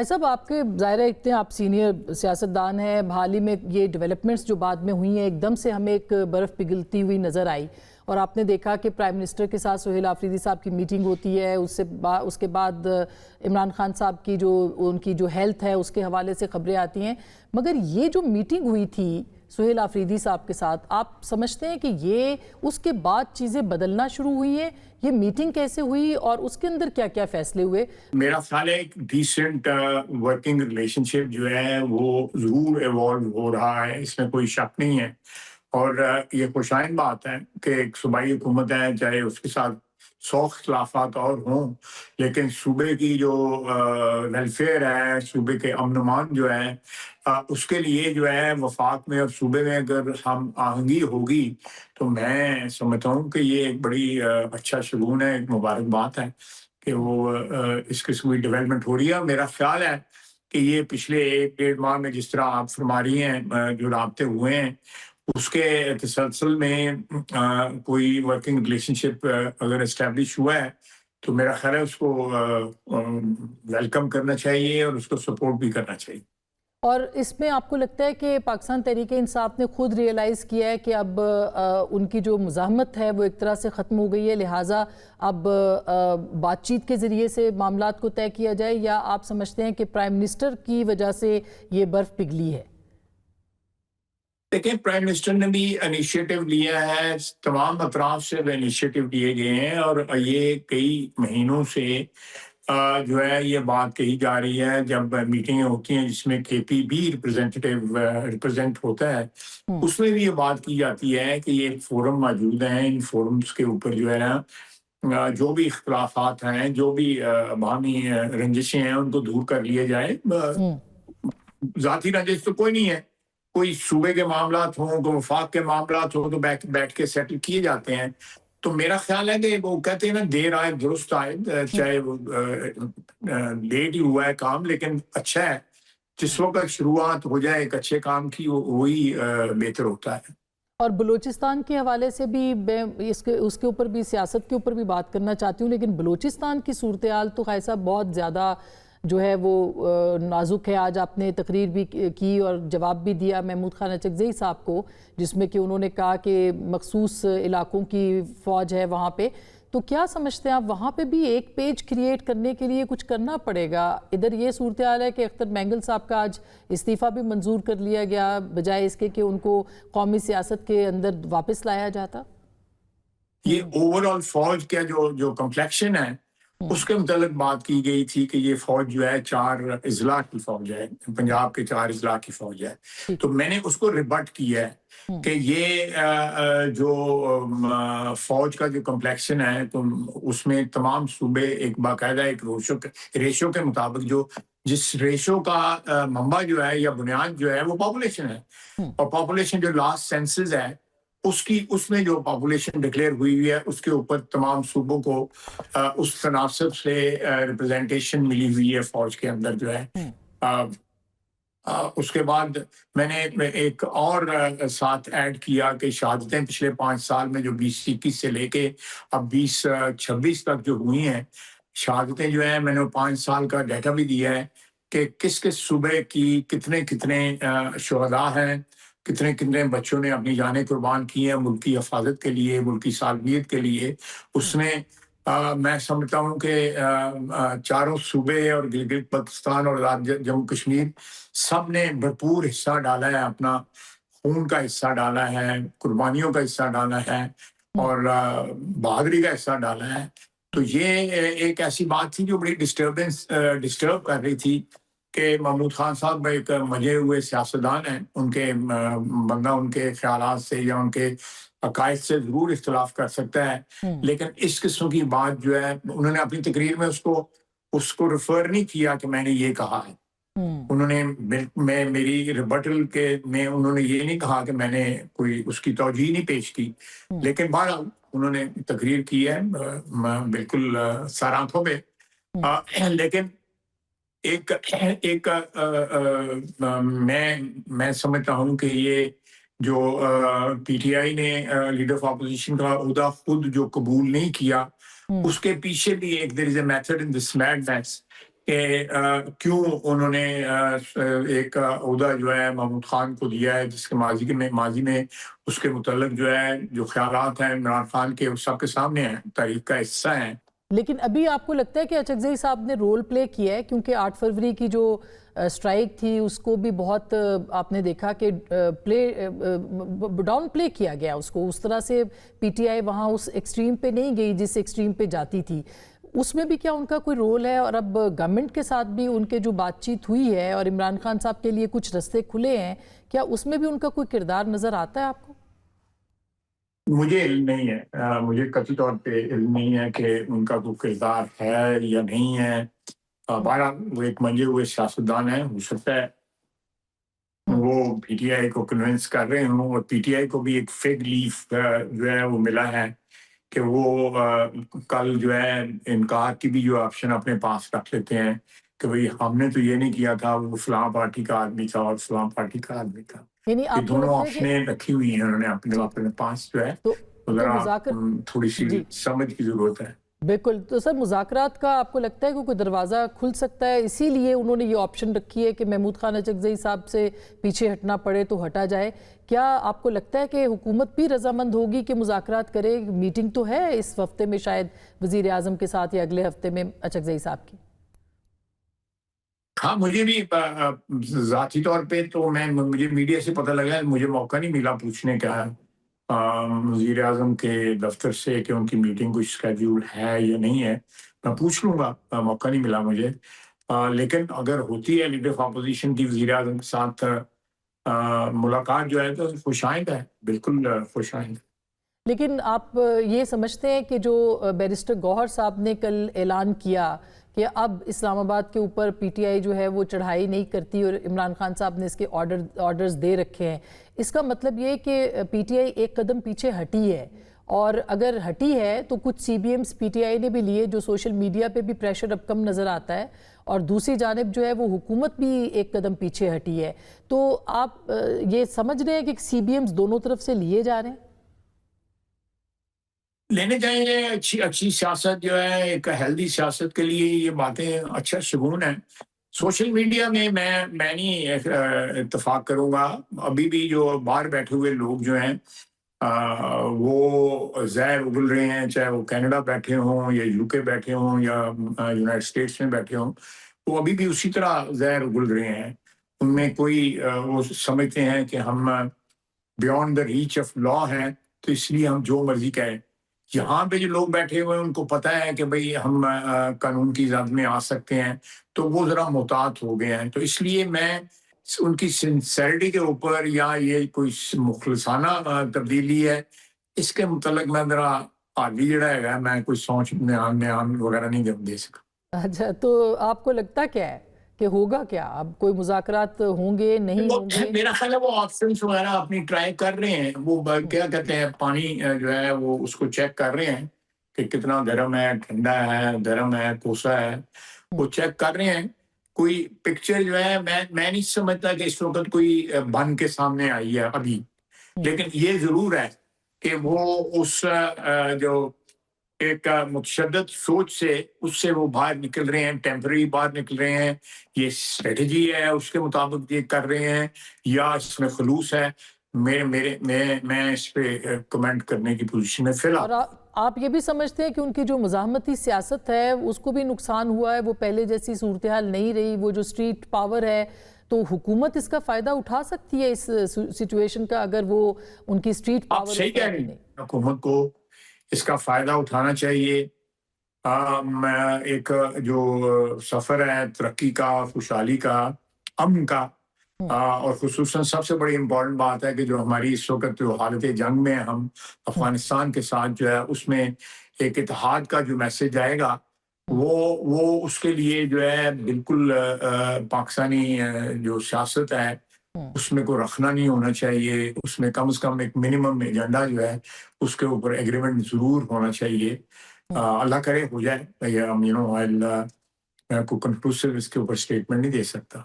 بھائی صاحب آپ کے ظاہر ہے اتنے آپ سینئر سیاستدان ہیں، حال ہی میں یہ ڈیولپمنٹس جو بعد میں ہوئی ہیں ایک دم سے ہمیں ایک برف پگھلتی ہوئی نظر آئی، اور آپ نے دیکھا کہ پرائم منسٹر کے ساتھ سہیل آفریدی صاحب کی میٹنگ ہوتی ہے، اس کے بعد عمران خان صاحب کی ان کی جو ہیلتھ ہے اس کے حوالے سے خبریں آتی ہیں، مگر یہ جو میٹنگ ہوئی تھی سہیل آفریدی صاحب کے ساتھ، آپ سمجھتے ہیں کہ یہ اس کے بعد چیزیں بدلنا شروع ہوئی ہیں؟ یہ میٹنگ کیسے ہوئی اور اس کے اندر کیا کیا فیصلے ہوئے؟ میرا خیال ہے ایک ڈیسنٹ ورکنگ ریلیشن شپ جو ہے وہ ضرور ایوالو ہو رہا ہے، اس میں کوئی شک نہیں ہے، اور یہ خوشائن بات ہے کہ ایک صوبائی حکومت ہے، چاہے اس کے ساتھ 100 اختلافات اور ہوں، لیکن صوبے کی جو ویلفیئر ہے، صوبے کے امن و امان جو ہے، اس کے لیے جو ہے وفاق میں اور صوبے میں اگر ہم آہنگی ہوگی تو میں سمجھتا ہوں کہ یہ ایک بڑی اچھا شگون ہے، ایک مبارک بات ہے کہ وہ اس قسم کی ڈیولپمنٹ ہو رہی ہے۔ میرا خیال ہے کہ یہ پچھلے 1-1.5 ماہ میں جس طرح آپ فرما رہی ہیں جو رابطے ہوئے ہیں، اس کے تسلسل میں کوئی ورکنگ ریلیشن شپ اگر اسٹیبلش ہوا ہے تو میرا خیال ہے اس کو ویلکم کرنا چاہیے اور اس کو سپورٹ بھی کرنا چاہیے۔ اور اس میں آپ کو لگتا ہے کہ پاکستان تحریک انصاف نے خود ریئلائز کیا ہے کہ اب ان کی جو مزاحمت ہے وہ ایک طرح سے ختم ہو گئی ہے، لہٰذا اب بات چیت کے ذریعے سے معاملات کو طے کیا جائے، یا آپ سمجھتے ہیں کہ پرائم منسٹر کی وجہ سے یہ برف پگھلی ہے؟ دیکھیں، پرائم منسٹر نے بھی انیشیٹو لیا ہے، تمام اطراف سے وہ انیشیٹو لیے گئے ہیں، اور یہ کئی مہینوں سے جو ہے یہ بات کہی جا رہی ہے جب میٹنگیں ہوتی ہیں جس میں کے پی بھی ریپرزینٹ ہوتا ہے، اس میں بھی یہ بات کی جاتی ہے کہ یہ فورم موجود ہیں، ان فورمز کے اوپر جو ہے نا جو بھی اختلافات ہیں، جو بھی باہمی رنجشیں ہیں ان کو دور کر لیے جائے۔ ذاتی رنجش تو کوئی نہیں ہے، کوئی صوبے کے معاملات ہوں، کوئی وفاق کے معاملات ہوں تو بیٹھ کے سیٹل کیے جاتے ہیں۔ تو میرا خیال ہے کہ وہ کہتے ہیں نا دیر آئے درست آئے، چاہے وہ لیٹ ہی ہوا ہے کام لیکن اچھا ہے، جس وقت شروعات ہو جائے ایک اچھے کام کی وہی بہتر ہوتا ہے۔ اور بلوچستان کے حوالے سے بھی اس کے اوپر بھی، سیاست کے اوپر بھی بات کرنا چاہتی ہوں، لیکن بلوچستان کی صورتحال تو خیر صاحب بہت زیادہ جو ہے وہ نازک ہے۔ آج آپ نے تقریر بھی کی اور جواب بھی دیا محمود خان اچکزئی صاحب کو، جس میں کہ انہوں نے کہا کہ مخصوص علاقوں کی فوج ہے وہاں پہ، تو کیا سمجھتے ہیں آپ وہاں پہ بھی ایک پیج کریٹ کرنے کے لیے کچھ کرنا پڑے گا؟ ادھر یہ صورتحال ہے کہ اختر مینگل صاحب کا آج استعفیٰ بھی منظور کر لیا گیا، بجائے اس کے کہ ان کو قومی سیاست کے اندر واپس لایا جاتا۔ یہ اوورآل فوج کا جو کمپلیکشن ہے اس کے متعلق بات کی گئی تھی کہ یہ فوج جو ہے 4 اضلاع کی فوج ہے، پنجاب کے 4 اضلاع کی فوج ہے، تو میں نے اس کو ریبٹ کیا ہے کہ یہ جو فوج کا جو کمپلیکشن ہے تو اس میں تمام صوبے ایک باقاعدہ ایک ریشو کے مطابق جس ریشو کا منبع جو ہے یا بنیاد جو ہے وہ پاپولیشن ہے، اور پاپولیشن جو لاسٹ سینسز ہے اس میں جو پاپولیشن ڈکلیئر ہوئی ہے اس کے اوپر تمام صوبوں کو اس تناسب سے ریپرزنٹیشن ملی ہوئی ہے فوج کے اندر جو ہے۔ اس کے بعد میں نے ایک اور ساتھ ایڈ کیا کہ شہادتیں پچھلے 5 سال میں جو 2021 سے لے کے اب 2026 تک جو ہوئی ہیں شہادتیں جو ہیں، میں نے 5 سال کا ڈیٹا بھی دیا ہے کہ کس کس صوبے کی کتنے شہداء ہیں، کتنے بچوں نے اپنی جانیں قربان کی ہیں ملک کی حفاظت کے لیے، ملک کی سالمیت کے لیے۔ اس نے میں سمجھتا ہوں کہ 4 صوبے اور گلگت بلتستان اور جموں کشمیر سب نے بھرپور حصہ ڈالا ہے، اپنا خون کا حصہ ڈالا ہے، قربانیوں کا حصہ ڈالا ہے اور بہادری کا حصہ ڈالا ہے۔ تو یہ ایک ایسی بات تھی جو بڑی ڈسٹرب کر رہی تھی کہ محمود خان صاحب ایک مجے ہوئے سیاستدان ہیں، ان کے بندہ ان کے خیالات سے یا ان کے عقائد سے ضرور اختلاف کر سکتا ہے، لیکن اس قسم کی بات جو ہے انہوں نے اپنی تقریر میں اس کو ریفر نہیں کیا کہ میں نے یہ کہا ہے۔ انہوں نے میری ریبٹل کے میں انہوں نے یہ نہیں کہا کہ میں نے کوئی اس کی توجیہ نہیں پیش کی، لیکن بہرحال انہوں نے تقریر کی ہے بالکل سارانتوں میں۔ لیکن ایک میں سمجھتا ہوں کہ یہ جو پی ٹی آئی نے لیڈر آف اپوزیشن کا عہدہ خود جو قبول نہیں کیا، اس کے پیچھے بھی ایک دیر از a method in this madness کہ کیوں انہوں نے ایک عہدہ جو ہے محمود خان کو دیا ہے، جس کے ماضی میں اس کے متعلق جو ہے جو خیالات ہیں عمران خان کے، وہ سب کے سامنے ہیں، تاریخ کا حصہ ہیں۔ لیکن ابھی آپ کو لگتا ہے کہ اچکزئی صاحب نے رول پلے کیا ہے؟ کیونکہ 8 فروری کی جو سٹرائک تھی اس کو بھی بہت آپ نے دیکھا کہ ڈاؤن پلے کیا گیا اس کو، اس طرح سے پی ٹی آئی وہاں اس ایکسٹریم پہ نہیں گئی جس ایکسٹریم پہ جاتی تھی۔ اس میں بھی کیا ان کا کوئی رول ہے؟ اور اب گورنمنٹ کے ساتھ بھی ان کے جو بات چیت ہوئی ہے اور عمران خان صاحب کے لیے کچھ رستے کھلے ہیں، کیا اس میں بھی ان کا کوئی کردار نظر آتا ہے آپ کو؟ مجھے علم نہیں ہے، مجھے قطعی طور پہ علم نہیں ہے کہ ان کا کوئی کردار ہے یا نہیں ہے۔ بہرحال وہ ایک منجے ہوئے سیاستدان ہیں، ہو سکتا ہے وہ پی ٹی آئی کو کنونس کر رہے ہوں، اور پی ٹی آئی کو بھی ایک فیگ لیف جو ہے وہ ملا ہے کہ وہ کل جو ہے انکار کی بھی جو آپشن اپنے پاس رکھ لیتے ہیں کہ بھئی ہم نے تو یہ نہیں کیا تھا، وہ فلاں پارٹی کا آدمی تھا اور فلاں پارٹی کا آدمی تھا۔ یعنی یہ آپ کو دونوں لگتا ہے کہ آپشنیں رکھی ہوئی ہیں انہوں نے جی اپنے پاس جو ہے، تو ذرا مذاکر تھوڑی سی جی سمجھ کی ضرورت ہے۔ بالکل، تو سر مذاکرات کا آپ کو لگتا ہے کہ کوئی دروازہ کھل سکتا ہے؟ اسی لیے انہوں نے یہ آپشن رکھی ہے کہ محمود خان اچکزئی صاحب سے پیچھے ہٹنا پڑے تو ہٹا جائے۔ کیا آپ کو لگتا ہے کہ حکومت بھی رضامند ہوگی کہ مذاکرات کرے؟ میٹنگ تو ہے اس ہفتے میں شاید وزیر اعظم کے ساتھ یا اگلے ہفتے میں اچکزئی صاحب کی۔ ہاں، مجھے بھی ذاتی طور پہ تو مجھے میڈیا سے پتہ لگا ہے، مجھے موقع نہیں ملا پوچھنے کا وزیر اعظم کے دفتر سے کہ ان کی میٹنگ کچھ اسکیڈول ہے یا نہیں ہے۔ میں پوچھ لوں گا، موقع نہیں ملا مجھے۔ لیکن اگر ہوتی ہے لیڈر آف اپوزیشن کی وزیر اعظم کے ساتھ ملاقات جو ہے تو خوش آئند ہے، بالکل خوش آئند ہے۔ لیکن آپ یہ سمجھتے ہیں کہ جو بیرسٹر گوہر صاحب نے کل اعلان کیا کہ اب اسلام آباد کے اوپر پی ٹی آئی جو ہے وہ چڑھائی نہیں کرتی اور عمران خان صاحب نے اس کے آرڈرز دے رکھے ہیں، اس کا مطلب یہ کہ پی ٹی آئی ایک قدم پیچھے ہٹی ہے؟ اور اگر ہٹی ہے تو کچھ C B AIIMS P T I نے بھی لیے جو سوشل میڈیا پہ بھی پریشر اب کم نظر آتا ہے، اور دوسری جانب جو ہے وہ حکومت بھی ایک قدم پیچھے ہٹی ہے، تو آپ یہ سمجھ رہے ہیں کہ سی بی ایمز دونوں طرف سے لیے جا رہے ہیں؟ لینے چاہیے، اچھی سیاست جو ہے، ایک ہیلدی سیاست کے لیے یہ باتیں اچھا شگون ہے۔ سوشل میڈیا میں نہیں اتفاق کروں گا۔ ابھی بھی جو باہر بیٹھے ہوئے لوگ جو ہیں وہ زہر اگل رہے ہیں، چاہے وہ کینیڈا بیٹھے ہوں یا یو کے بیٹھے ہوں یا یونائٹڈ اسٹیٹس میں بیٹھے ہوں، وہ ابھی بھی اسی طرح زہر اگل رہے ہیں۔ ان میں کوئی وہ سمجھتے ہیں کہ ہم beyond the reach of law ہیں، تو اس لیے ہم جو مرضی کہیں۔ یہاں پہ جو لوگ بیٹھے ہوئے ہیں ان کو پتہ ہے کہ بھئی ہم قانون کی ذات میں آ سکتے ہیں، تو وہ ذرا محتاط ہو گئے ہیں۔ تو اس لیے میں ان کی سنسیئرٹی کے اوپر یا یہ کوئی مخلصانہ تبدیلی ہے، اس کے متعلق میں ذرا آگے جڑا ہے، میں کوئی سوچ بیان وغیرہ نہیں دے سکتا۔ اچھا، تو آپ کو لگتا کیا ہے کہ ہوگا کیا؟ اب کوئی مذاکرات ہوں گے نہیں ہوں گے؟ میرا خیال ہے وہ آپشنس وغیرہ اپنی ٹرائی کر رہے ہیں، وہ کیا کہتے ہیں پانی جو ہے وہ اس کو چیک کر رہے ہیں کہ کتنا گرم ہے، ٹھنڈا ہے، گرم ہے، کوسا ہے، وہ چیک کر رہے ہیں۔ کوئی پکچر جو ہے میں نہیں سمجھتا کہ اس وقت کوئی بن کے سامنے آئی ہے ابھی، لیکن یہ ضرور ہے کہ وہ اس جو ایک متشدد سوچ سے اس سے وہ باہر نکل رہے ہیں، ٹیمپرری باہر نکل رہے ہیں۔ یہ اسٹریٹجی ہے، اس کے مطابق یہ کر رہے ہیں یا اس میں خلوص ہے، میں اس پہ کمنٹ کرنے کی پوزیشن میں فی الحال۔ اور آپ یہ بھی سمجھتے ہیں کہ ان کی جو مزاحمتی سیاست ہے اس کو بھی نقصان ہوا ہے، وہ پہلے جیسی صورتحال نہیں رہی، وہ جو اسٹریٹ پاور ہے، تو حکومت اس کا فائدہ اٹھا سکتی ہے اس سچویشن کا اگر وہ ان کی اسٹریٹ آپ پاور صحیح کہہ رہی ہیں، حکومت کو اس کا فائدہ اٹھانا چاہیے۔ ایک جو سفر ہے ترقی کا، خوشحالی کا، امن کا، اور خصوصاً سب سے بڑی امپورٹنٹ بات ہے کہ جو ہماری اس وقت جو حالت جنگ میں ہم افغانستان کے ساتھ جو ہے اس میں ایک اتحاد کا جو میسج آئے گا، وہ اس کے لیے جو ہے بالکل پاکستانی جو سیاست ہے اس میں کوئی رکھنا نہیں ہونا چاہیے، اس میں کم از کم ایک منیمم ایجنڈا جو ہے اس کے اوپر ایگریمنٹ ضرور ہونا چاہیے۔ اللہ کرے ہو جائے، میں کوئی کنکلوسیو اس کے اوپر سٹیٹمنٹ نہیں دے سکتا۔